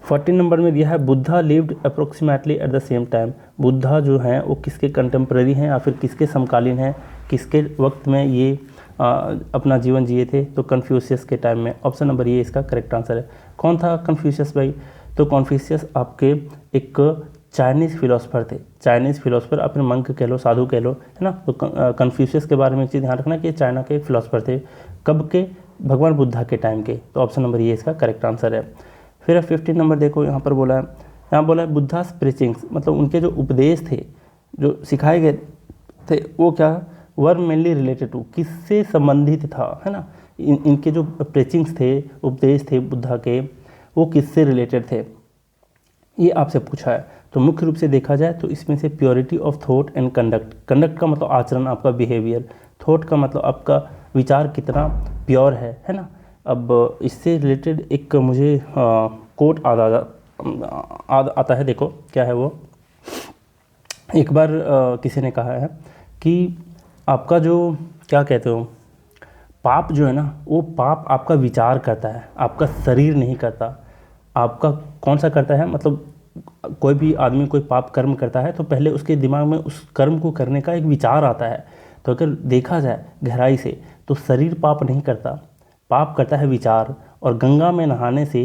14 नंबर में दिया है Buddha lived approximately at the same time. Buddha जो हैं वो किसके कंटेम्प्रेरी हैं या फिर किसके समकालीन हैं, किसके वक्त में ये अपना जीवन जिए थे, तो कन्फ्यूशियस के टाइम में। ऑप्शन नंबर ये इसका करेक्ट आंसर है। कौन था कन्फ्यूशियस भाई, तो कन्फ्यूशियस आपके एक चाइनीज़ फिलोसफर थे, चाइनीज़ फिलोसफर, अपने मंक कह लो, साधु कह लो, है ना। तो कन्फ्यूशियस के बारे में एक चीज़ ध्यान रखना कि चाइना के फिलोसफर थे, कब के, भगवान बुद्धा के टाइम के। तो ऑप्शन नंबर ये इसका करेक्ट आंसर है। फिर 15 नंबर देखो, यहाँ पर बोला है, यहाँ बोला है बुद्धास प्रीचिंग्स, मतलब उनके जो उपदेश थे, जो सिखाए गए थे, वो क्या वर मेनली रिलेटेड टू, किससे संबंधित था, है ना। इनके जो प्रीचिंग्स थे, उपदेश थे बुद्धा के, वो किससे रिलेटेड थे, ये आपसे पूछा है। तो मुख्य रूप से देखा जाए तो इसमें से purity of thought and conduct, conduct का मतलब आचरण, आपका बिहेवियर, थॉट का मतलब आपका विचार कितना प्योर है ना। अब इससे रिलेटेड एक मुझे कोट आता है, देखो क्या है वो। एक बार किसी ने कहा है कि आपका जो क्या कहते हो पाप जो है ना, वो पाप आपका विचार करता है, आपका शरीर नहीं करता। आपका कौन सा करता है, मतलब कोई भी आदमी कोई पाप कर्म करता है तो पहले उसके दिमाग में उस कर्म को करने का एक विचार आता है। तो अगर देखा जाए गहराई से तो शरीर पाप नहीं करता, पाप करता है विचार। और गंगा में नहाने से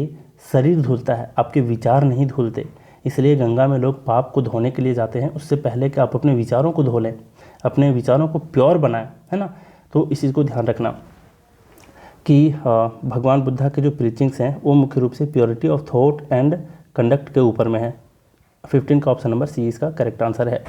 शरीर धुलता है, आपके विचार नहीं धुलते। इसलिए गंगा में लोग पाप को धोने के लिए जाते हैं, उससे पहले कि आप अपने विचारों को धो लें, अपने विचारों को प्योर बनाएं, है ना। तो इस चीज़ को ध्यान रखना कि भगवान बुद्धा के जो प्रीचिंग्स हैं वो मुख्य रूप से purity of thought and conduct के ऊपर में है। 15 का ऑप्शन नंबर सी इसका करेक्ट आंसर है।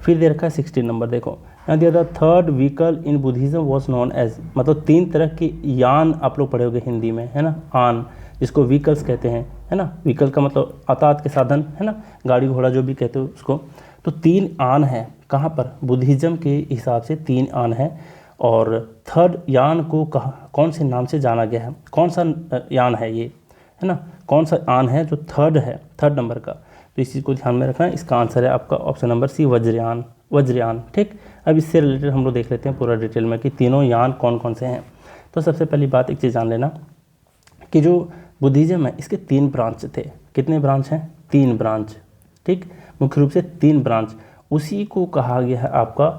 फिर दे रखा है 16 नंबर, देखो यहाँ दिया था third vehicle in Buddhism was known as, मतलब 3 तरह के यान आप लोग पढ़े होंगे हिंदी में, है ना। आन जिसको व्हीकल्स कहते हैं, है ना। व्हीकल का मतलब यातायात के साधन, है ना, गाड़ी घोड़ा जो भी कहते हो उसको। तो 3 आन है कहाँ पर, बुद्धिज्म के हिसाब से 3 आन है। और थर्ड यान को कौन से नाम से जाना गया है, कौन सा यान है ये, है ना, कौन सा आन है जो थर्ड है, थर्ड नंबर का। तो इस चीज़ को ध्यान में रखना है। इसका आंसर है आपका option number C, Vajrayana, Vajrayana. ठीक, अब इससे रिलेटेड हम लोग देख लेते हैं पूरा डिटेल में कि तीनों यान कौन कौन से हैं। तो सबसे पहली बात एक चीज़ जान लेना कि जो बुद्धिज्म है इसके 3 ब्रांच थे। कितने ब्रांच हैं, 3 ब्रांच। ठीक, मुख्य रूप से 3 ब्रांच, उसी को कहा गया है आपका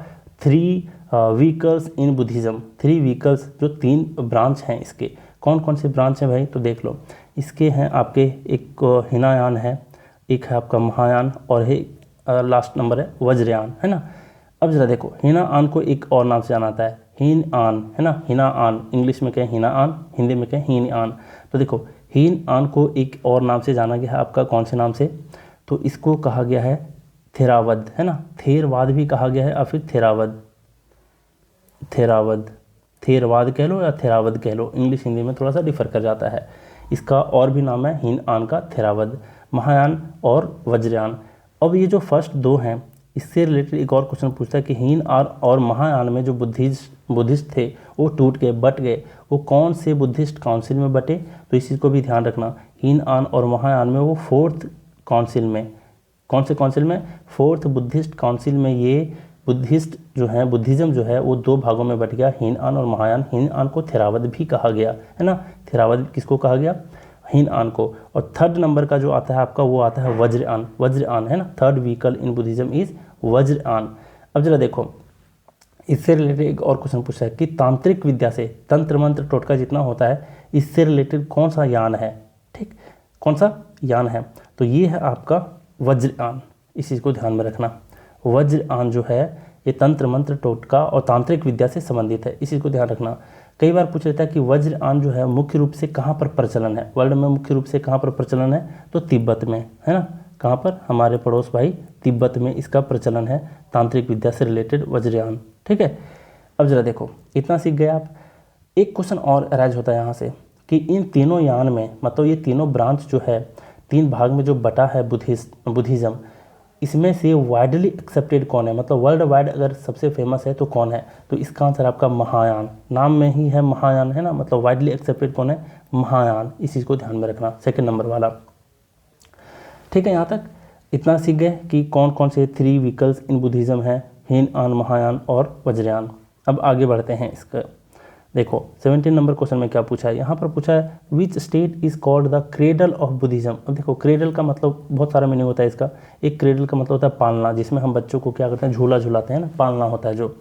3 व्हीकल्स इन बुद्धिज्म। 3 व्हीकल्स, जो 3 ब्रांच हैं इसके। कौन कौन से ब्रांच हैं भाई, तो देख लो। इसके हैं आपके एक हीनायान है, एक है आपका महायान, और है लास्ट नंबर है वज्रयान, है ना। अब जरा देखो, हीनायान को एक और नाम से जाना जाता है, हीन आन, है ना। हीनायान इंग्लिश में कहें हीनायान, हिंदी में कहें हीनयान। तो देखो हीनयान को एक और नाम से जाना गया है आपका, कौन से नाम से, तो इसको कहा गया है थेरावद, है ना। थेरवाद भी कहा गया है और फिर थेरावद, थेरावद, थेरवाद कह लो या थेरावद कह लो, इंग्लिश हिंदी में थोड़ा सा डिफर कर जाता है। इसका और भी नाम है हीनयान का, थेरावद, महायान और वज्रयान। अब ये जो फर्स्ट 2 हैं, इससे रिलेटेड एक और क्वेश्चन पूछता है कि हीनयान और महायान में जो बुद्धिस्ट थे वो टूट गए, बट गए, वो कौन से बुद्धिस्ट काउंसिल में बटे। तो इस चीज़ को भी ध्यान रखना, हीनयान और महायान में वो 4th काउंसिल में, कौन से काउंसिल में, 4th बुद्धिस्ट काउंसिल में ये बुद्धिस्ट जो है, बुद्धिज्म जो है वो 2 भागों में बट गया, हीनयान और महायान। हीनयान को थेरावद भी कहा गया, है ना। थेरावद किसको कहा गया, हीनयान को। और थर्ड नंबर का जो आता है आपका वो आता है वज्रयान, वज्रयान, है ना। Third vehicle in Buddhism is Vajrayana. अब जरा देखो, इससे रिलेटेड एक और क्वेश्चन पूछा है कि तांत्रिक विद्या से, तंत्र मंत्र टोटका जितना होता है, इससे रिलेटेड कौन सा यान है। ठीक, कौन सा यान है, तो ये है आपका वज्रयान। इस चीज़ को ध्यान में रखना, वज्रयान जो है ये तंत्र मंत्र टोटका और तांत्रिक विद्या से संबंधित है, इस चीज़ को ध्यान रखना। कई बार पूछ लेता है कि वज्रयान जो है मुख्य रूप से कहाँ पर प्रचलन है, वर्ल्ड में मुख्य रूप से कहाँ पर प्रचलन है, तो तिब्बत में, है ना। कहाँ पर, हमारे पड़ोस भाई तिब्बत में इसका प्रचलन है, तांत्रिक विद्या से रिलेटेड वज्रयान। ठीक है, अब जरा देखो, इतना सीख गए आप। एक क्वेश्चन और अराइज होता है यहाँ से कि इन तीनों यान में, मतलब ये तीनों ब्रांच जो है 3 भाग में जो बटा है बुद्धिज्म, इसमें से वाइडली एक्सेप्टेड कौन है, मतलब वर्ल्ड वाइड अगर सबसे फेमस है तो कौन है। तो इसका आंसर आपका महायान, नाम में ही है महायान, है ना, मतलब वाइडली एक्सेप्टेड कौन है, महायान। इस चीज़ को ध्यान में रखना, 2nd नंबर वाला। ठीक है, यहाँ तक इतना सीख गए कि कौन कौन से 3 व्हीकल्स इन बुद्धिज्म है, हीनयान, महायान और वज्रयान। अब आगे बढ़ते हैं इसका। देखो 17 नंबर क्वेश्चन में क्या पूछा है, यहाँ पर पूछा है which state is called the cradle of Buddhism. अब देखो क्रेडल का मतलब बहुत सारा मीनिंग होता है इसका। एक क्रेडल का मतलब होता है पालना, जिसमें हम बच्चों को क्या करते हैं, झूला झूलाते हैं ना, पालना होता है जो।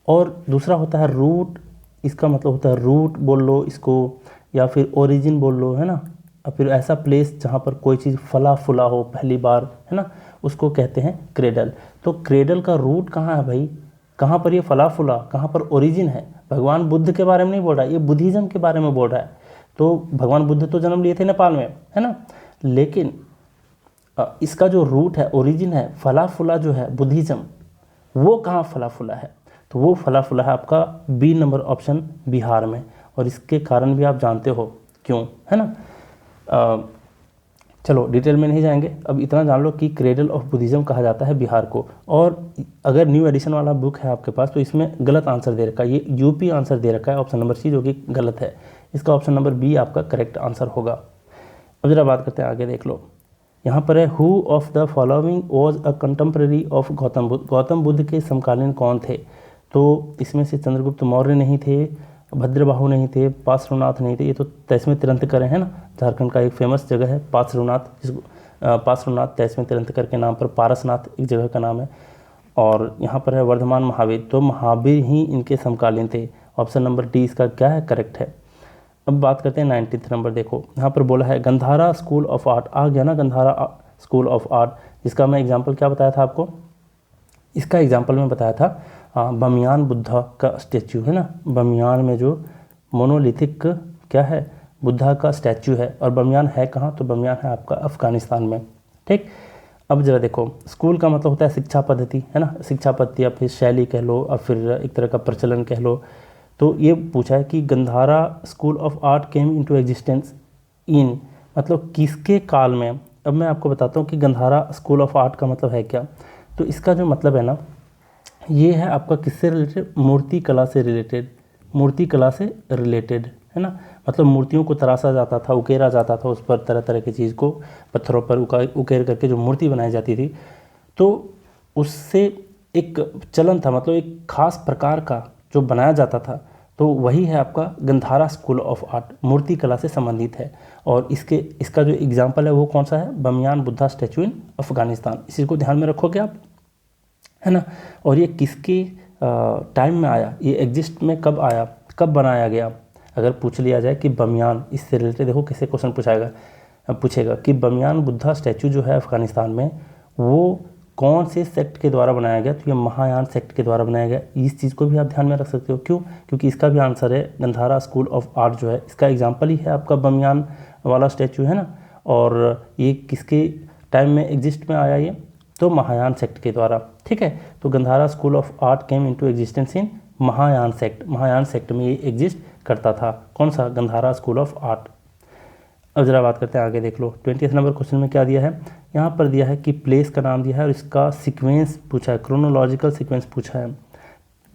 और दूसरा होता है रूट, इसका मतलब होता है रूट बोल लो इसको, या फिर ओरिजिन बोल लो, है ना। और फिर ऐसा प्लेस जहाँ पर कोई चीज़ फला फुला हो पहली बार, है ना, उसको कहते हैं क्रेडल। तो क्रेडल का रूट कहाँ है भाई, कहाँ पर ये फला फुला, कहाँ पर ओरिजिन है। भगवान बुद्ध के बारे में नहीं बोल रहा है, ये बुद्धिज्म के बारे में बोल रहा है। तो भगवान बुद्ध तो जन्म लिए थे नेपाल में, है ना, लेकिन इसका जो रूट है, ओरिजिन है, फला फुला जो है बुद्धिज्म, वो कहाँ फला फुला है, तो वो फला फुला है आपका बी नंबर ऑप्शन, बिहार में। और इसके कारण भी आप जानते हो क्यों, है ना। चलो डिटेल में नहीं जाएंगे, अब इतना जान लो कि क्रेडल ऑफ बुद्धिज्म कहा जाता है बिहार को। और अगर न्यू एडिशन वाला बुक है आपके पास तो इसमें गलत आंसर दे रखा है, ये यूपी आंसर दे रखा है ऑप्शन नंबर सी, जो कि गलत है। इसका ऑप्शन नंबर बी आपका करेक्ट आंसर होगा। अब जरा बात करते हैं आगे, देख लो यहाँ पर है who of the following was a contemporary of Gautam Buddha. Gautam Buddha के समकालीन कौन थे? तो इसमें से चंद्रगुप्त मौर्य नहीं थे, भद्रबाहु नहीं थे, पार्श्वनाथ नहीं थे, ये तो 23वें तीर्थंकर हैं ना, झारखंड का एक फेमस जगह है पार्श्वनाथ, जिसको पार्श्वनाथ 23वें तीर्थंकर के नाम पर पारसनाथ एक जगह का नाम है। और यहाँ पर है वर्धमान महावीर, तो महावीर ही इनके समकालीन थे। ऑप्शन नंबर डी इसका क्या है, करेक्ट है। अब बात करते हैं 19th नंबर, देखो यहाँ पर बोला है गंधारा स्कूल ऑफ आर्ट, आ गया ना गंधारा स्कूल ऑफ आर्ट, जिसका मैं एग्जाम्पल क्या बताया था आपको, इसका एग्जाम्पल मैं बताया था बमियान बुद्धा का स्टैचू है ना, बमियान में जो मोनोलिथिक क्या है, बुद्धा का स्टैचू है। और बमियान है कहाँ, तो बमियान है आपका अफगानिस्तान में। ठीक, अब जरा देखो स्कूल का मतलब होता है शिक्षा पद्धति है ना, शिक्षा पद्धति या फिर शैली कह लो, और फिर एक तरह का प्रचलन कह लो। तो ये पूछा है कि Gandhara school of art came into existence in, मतलब किसके काल में। अब मैं आपको बताता हूँ कि गंधारा स्कूल ऑफ आर्ट का मतलब है क्या। तो इसका जो मतलब है ना, ये है आपका किससे रिलेटेड, मूर्ति कला से रिलेटेड, मूर्ति कला से रिलेटेड है ना। मतलब मूर्तियों को तराशा जाता था, उकेरा जाता था, उस पर तरह तरह की चीज़ को पत्थरों पर उकेर करके जो मूर्ति बनाई जाती थी, तो उससे एक चलन था, मतलब एक खास प्रकार का जो बनाया जाता था। तो वही है आपका गंधारा स्कूल ऑफ आर्ट, मूर्ति कला से संबंधित है। और इसका जो एग्जाम्पल है वो कौन सा है, बमियान बुद्धा स्टैचू इन अफगानिस्तान। इस चीज़ को ध्यान में रखोगे आप, है ना। और ये किसके टाइम में आया, ये एग्जिस्ट में कब आया, कब बनाया गया। अगर पूछ लिया जाए कि बमियान, इससे रिलेटेड देखो कैसे क्वेश्चन पूछेगा कि बमियान बुद्धा स्टैचू जो है अफगानिस्तान में, वो कौन से सेक्ट के द्वारा बनाया गया, तो ये महायान सेक्ट के द्वारा बनाया गया। इस चीज़ को भी आप ध्यान में रख सकते हो। क्यों? क्योंकि इसका भी आंसर है गंधारा स्कूल ऑफ आर्ट जो है, इसका एग्जाम्पल ही है आपका बमियान वाला स्टैचू है ना। और ये किसके टाइम में एग्जिस्ट में आया, ये तो महायान सेक्ट के द्वारा। ठीक है, तो Gandhara school of art came into existence in Mahayana sect, Mahayana sect में ये एग्जिस्ट करता था। कौन सा, गंधारा स्कूल ऑफ आर्ट। अब जरा बात करते हैं आगे, देख लो 20th नंबर क्वेश्चन में क्या दिया है, यहाँ पर दिया है कि प्लेस का नाम दिया है और इसका सीक्वेंस पूछा है, क्रोनोलॉजिकल सीक्वेंस पूछा है,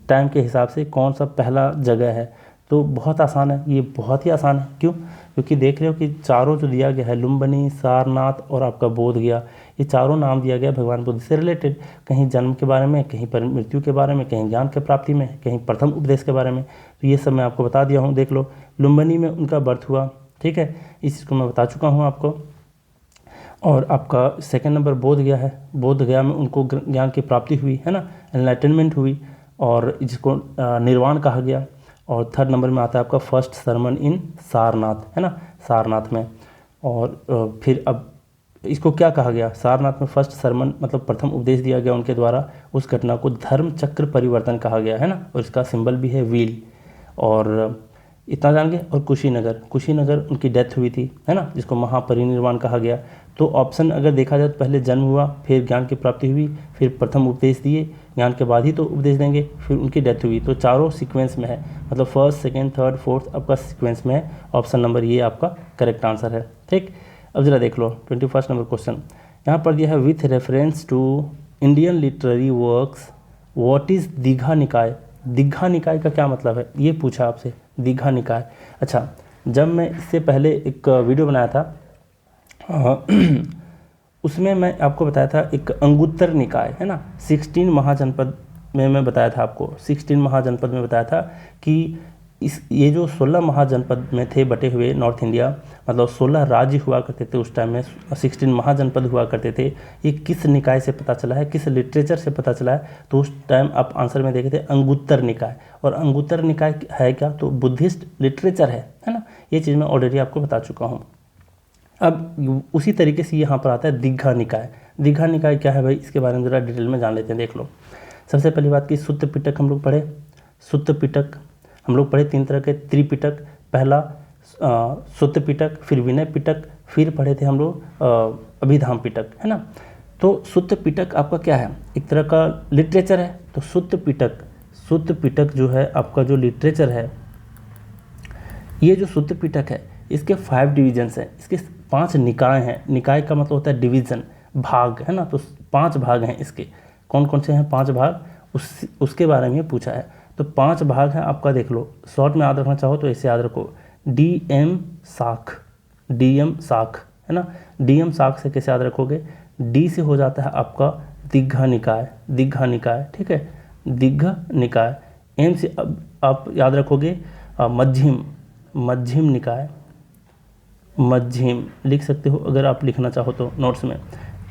टाइम के हिसाब से कौन सा पहला जगह है। तो बहुत आसान है, ये बहुत ही आसान है। क्यों? क्योंकि देख रहे हो कि चारों जो दिया गया है, लुम्बिनी, सारनाथ और आपका बोध गया, ये चारों नाम दिया गया भगवान बुद्ध से रिलेटेड, कहीं जन्म के बारे में, कहीं पर मृत्यु के बारे में, कहीं ज्ञान के प्राप्ति में, कहीं प्रथम उपदेश के बारे में। तो ये सब मैं आपको बता दिया हूँ। देख लो लुम्बिनी में उनका बर्थ हुआ, ठीक है, इस चीज़ को मैं बता चुका हूँ आपको। और आपका सेकंड नंबर बोध गया है, बोध गया में उनको ज्ञान की प्राप्ति हुई है ना, एनलाइटनमेंट हुई, और जिसको निर्वाण कहा गया। और थर्ड नंबर में आता है आपका फर्स्ट सरमन इन सारनाथ, है ना, सारनाथ में। और फिर अब इसको क्या कहा गया, सारनाथ में फर्स्ट सरमन मतलब प्रथम उपदेश दिया गया उनके द्वारा, उस घटना को धर्म चक्र परिवर्तन कहा गया है ना, और इसका सिंबल भी है व्हील। और इतना जान गए। और कुशीनगर उनकी डेथ हुई थी, है ना, जिसको महापरिनिर्वाण कहा गया। तो ऑप्शन अगर देखा जाए तो पहले जन्म हुआ, फिर ज्ञान की प्राप्ति हुई, फिर प्रथम उपदेश दिए, ज्ञान के बाद ही तो उपदेश देंगे, फिर उनकी डेथ हुई। तो चारों सीक्वेंस में है, मतलब फर्स्ट, सेकेंड, थर्ड, फोर्थ आपका सीक्वेंस में है। ऑप्शन नंबर ये आपका करेक्ट आंसर है। ठीक, अब जरा देख लो 21st नंबर क्वेश्चन, यहाँ पर दिया है with reference to Indian literary works what is Digha Nikaya. Digha निकाय का क्या मतलब है, ये पूछा आपसे, दीघा निकाय। अच्छा, जब मैं इससे पहले एक वीडियो बनाया था उसमें मैं आपको बताया था एक अंगुत्तर निकाय है ना, 16 महाजनपद में मैं बताया था आपको, 16 महाजनपद में बताया था कि ये जो 16 महाजनपद में थे बटे हुए नॉर्थ इंडिया, मतलब 16 राज्य हुआ करते थे उस टाइम में, 16 महाजनपद हुआ करते थे। ये किस निकाय से पता चला है, किस लिटरेचर से पता चला है, तो उस टाइम आप आंसर में देखे थे अंगुत्तर निकाय। और अंगुत्तर निकाय है क्या, तो बुद्धिस्ट लिटरेचर है ना, ये चीज़ मैं ऑलरेडी आपको बता चुका हूँ। अब उसी तरीके से यहाँ पर आता है दीघा निकाय। दीघा निकाय क्या है भाई, इसके बारे में ज़रा डिटेल में जान लेते हैं। देख लो, सबसे पहली बात की सुत्त पिटक हम लोग पढ़े, सुत्त पिटक हम लोग पढ़े, 3 तरह के त्रिपिटक, पहला सुत्त पिटक, फिर विनय पिटक, फिर पढ़े थे हम लोग अभिधाम पिटक, है ना। तो सुत्त पिटक आपका क्या है, एक तरह का लिटरेचर है। तो सुत्त पिटक जो है आपका जो लिटरेचर है, ये जो सुत्त पिटक है इसके 5 डिविजन्स हैं, इसके 5 निकाय हैं। निकाय का मतलब होता है डिवीज़न, भाग, है ना। तो 5 भाग हैं इसके। कौन कौन से हैं 5 भाग, उसके बारे में पूछा है। तो 5 भाग हैं आपका, देख लो। शॉर्ट में याद रखना चाहो तो ऐसे याद रखो, डीएम शाख, डीएम शाख, है ना। डीएम शाख से कैसे याद रखोगे, डी से हो जाता है आपका दीर्घ निकाय, दीर्घ निकाय, ठीक है, दीर्घ निकाय। एम से अब आप याद रखोगे मध्यम, मध्यम निकाय, मध्यम लिख सकते हो अगर आप लिखना चाहो तो नोट्स में।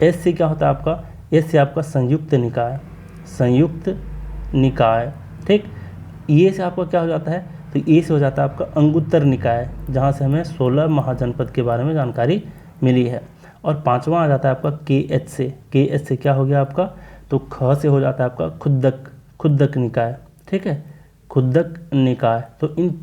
एस से क्या होता है आपका, एस से आपका संयुक्त निकाय, संयुक्त निकाय, ठीक। ये से आपका क्या हो जाता है, तो ये से हो जाता है आपका अंगुत्तर निकाय, जहाँ से हमें 16 महाजनपद के बारे में जानकारी मिली है। और 5वां आ जाता है आपका के एच से, के एच से क्या हो गया आपका, तो ख से हो जाता है आपका खुद्दक, खुद्दक निकाय, ठीक है, खुद्दक निकाय। तो इन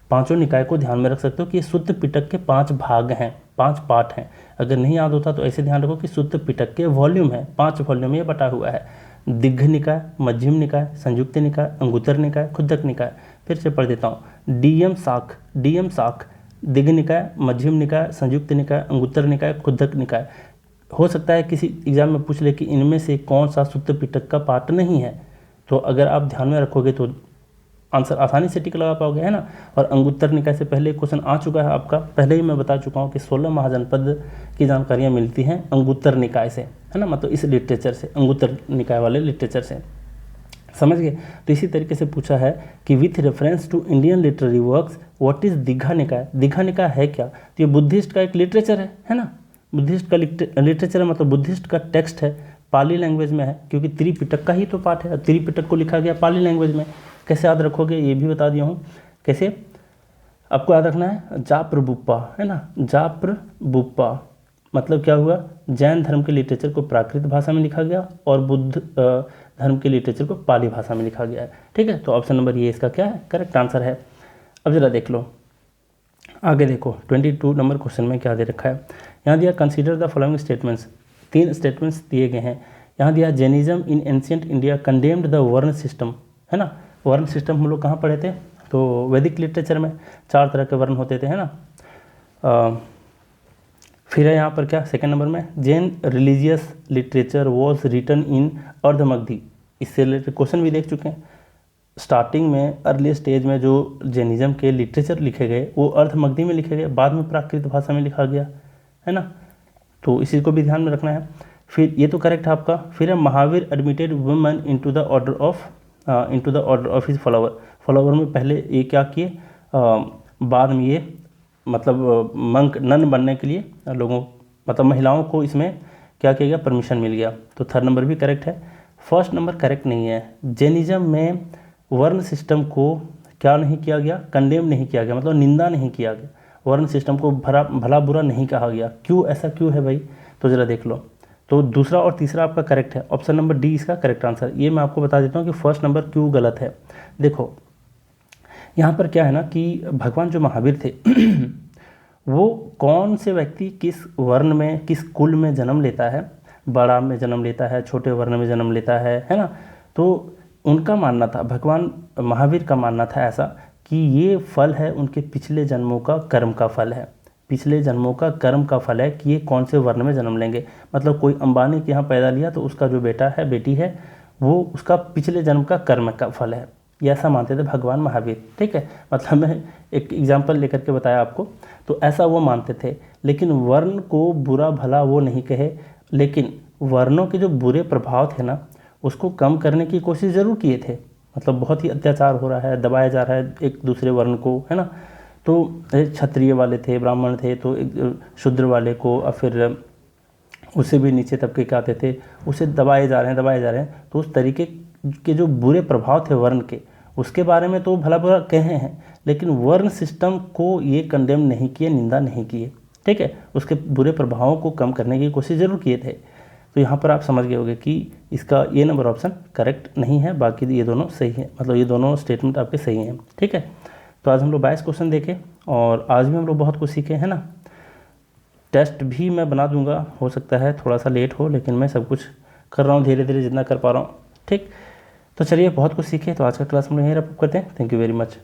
5 निकाय को ध्यान में रख सकते हो कि शुद्ध पिटक के 5 भाग हैं, 5 पार्ट हैं। अगर नहीं याद होता तो ऐसे ध्यान रखो कि शुद्ध पिटक के वॉल्यूम है, 5 वॉल्यूम ये बटा हुआ है। दीर्घ निकाय, मध्यम निकाय, संयुक्त निकाय, अंगुत्तर निकाय, खुद्दक निकाय। फिर से पढ़ देता हूँ, डीएम शाख, डीएम शाख, दीर्घ निकाय, मध्यम निकाय, संयुक्त निकाय, अंगुत्तर निकाय, खुद्दक निकाय। हो सकता है किसी एग्जाम में पूछ ले कि इनमें से कौन सा शुद्ध पिटक का पार्ट नहीं है, तो अगर आप ध्यान में रखोगे तो आंसर आसानी से टिक लगा पाओगे, है ना। और अंगुत्तर निकाय से पहले क्वेश्चन आ चुका है आपका, पहले ही मैं बता चुका हूँ कि 16 महाजनपद की जानकारियाँ मिलती हैं अंगुत्तर निकाय से, है ना, मतलब इस लिटरेचर से, अंगुत्तर निकाय वाले लिटरेचर से, समझ गए। तो इसी तरीके से पूछा है कि with reference to Indian literary works what is Dirgha Nikaya. दीर्घ निकाय है क्या, तो ये बुद्धिस्ट का एक लिटरेचर है ना, बुद्धिस्ट का लिटरेचर है, मतलब बुद्धिस्ट का टेक्स्ट है, पाली लैंग्वेज में है, क्योंकि त्रिपिटक का ही तो पाठ है, त्रिपिटक को लिखा गया पाली लैंग्वेज में। कैसे याद रखोगे ये भी बता दिया हूँ, कैसे आपको याद रखना है, जाप्रबुप्पा, है ना, जाप्रबुप्पा मतलब क्या हुआ, जैन धर्म के लिटरेचर को प्राकृत भाषा में लिखा गया और बुद्ध धर्म के लिटरेचर को पाली भाषा में लिखा गया है, ठीक है। तो ऑप्शन नंबर ये इसका क्या है, करेक्ट आंसर है। अब जरा देख लो आगे, देखो 22 नंबर क्वेश्चन में क्या दे रखा है। यहाँ दिया consider the following statements, 3 statements दिए गए हैं। यहाँ दिया Jainism in ancient India condemned the वर्ण सिस्टम, है ना। वर्ण सिस्टम हम लोग कहाँ पढ़े थे, तो वैदिक लिटरेचर में 4 तरह के वर्ण होते थे, है ना। फिर है यहाँ पर क्या सेकंड नंबर में, Jain religious literature was written in Ardhamagadhi. इससे रिलेटेड क्वेश्चन भी देख चुके हैं। स्टार्टिंग में अर्ली स्टेज में जो जैनिज्म के लिटरेचर लिखे गए वो अर्धमगधी में लिखे गए, बाद में प्राकृत भाषा में लिखा गया, है ना। तो इसी को भी ध्यान में रखना है। फिर ये तो करेक्ट है आपका। फिर है Mahavir admitted women into the order of his follower. Follower में पहले ये क्या किए, बाद में ये मतलब मंक नन बनने के लिए लोगों, मतलब महिलाओं को इसमें क्या किया गया, परमिशन मिल गया। तो 3rd नंबर भी करेक्ट है। 1st नंबर करेक्ट नहीं है। जैनिज्म में वर्ण सिस्टम को क्या नहीं किया गया, कंडेम नहीं किया गया, मतलब निंदा नहीं किया गया, वर्ण सिस्टम को भला बुरा नहीं कहा गया। क्यों, ऐसा क्यों है भाई, तो ज़रा देख लो। तो दूसरा और तीसरा आपका करेक्ट है, ऑप्शन नंबर डी इसका करेक्ट आंसर। ये मैं आपको बता देता हूँ कि 1st नंबर क्यों गलत है। देखो यहाँ पर क्या है ना कि भगवान जो महावीर थे वो कौन से व्यक्ति किस वर्ण में, किस कुल में जन्म लेता है, बड़ा में जन्म लेता है, छोटे वर्ण में जन्म लेता है ना। तो उनका मानना था, भगवान महावीर का मानना था ऐसा कि ये फल है उनके पिछले जन्मों का कर्म का फल है, पिछले जन्मों का कर्म का फल है कि ये कौन से वर्ण में जन्म लेंगे। मतलब कोई अंबानी के यहाँ पैदा लिया तो उसका जो बेटा है, बेटी है, वो उसका पिछले जन्म का कर्म का फल है, ये ऐसा मानते थे भगवान महावीर, ठीक है। मतलब मैं एक एग्जाम्पल लेकर के बताया आपको, तो ऐसा वो मानते थे। लेकिन वर्ण को बुरा भला वो नहीं कहे, लेकिन वर्णों के जो बुरे प्रभाव थे ना उसको कम करने की कोशिश ज़रूर किए थे। मतलब बहुत ही अत्याचार हो रहा है, दबाया जा रहा है एक दूसरे वर्ण को, है ना। तो क्षत्रिय वाले थे, ब्राह्मण थे, तो शूद्र वाले को, और फिर उससे भी नीचे तबके के आते थे, उसे दबाए जा रहे हैं। तो उस तरीके के जो बुरे प्रभाव थे वर्ण के, उसके बारे में तो भला बुरा कहे हैं, लेकिन वर्ण सिस्टम को ये कंडेम नहीं किए, निंदा नहीं किए, ठीक है। उसके बुरे प्रभावों को कम करने की कोशिश ज़रूर किए थे। तो यहाँ पर आप समझ गए होंगे कि इसका ये नंबर ऑप्शन करेक्ट नहीं है, बाकी ये दोनों सही है, मतलब ये दोनों स्टेटमेंट आपके सही हैं, ठीक है। तो आज हम लोग 22 क्वेश्चन देखे और आज भी हम लोग बहुत कुछ सीखे, है ना। टेस्ट भी मैं बना दूंगा, हो सकता है थोड़ा सा लेट हो, लेकिन मैं सब कुछ कर रहा हूँ धीरे धीरे जितना कर पा रहा हूँ, ठीक। तो चलिए बहुत कुछ सीखे, तो आज का क्लास हम लोग यहीं रैप अप करते हैं। Thank you very much.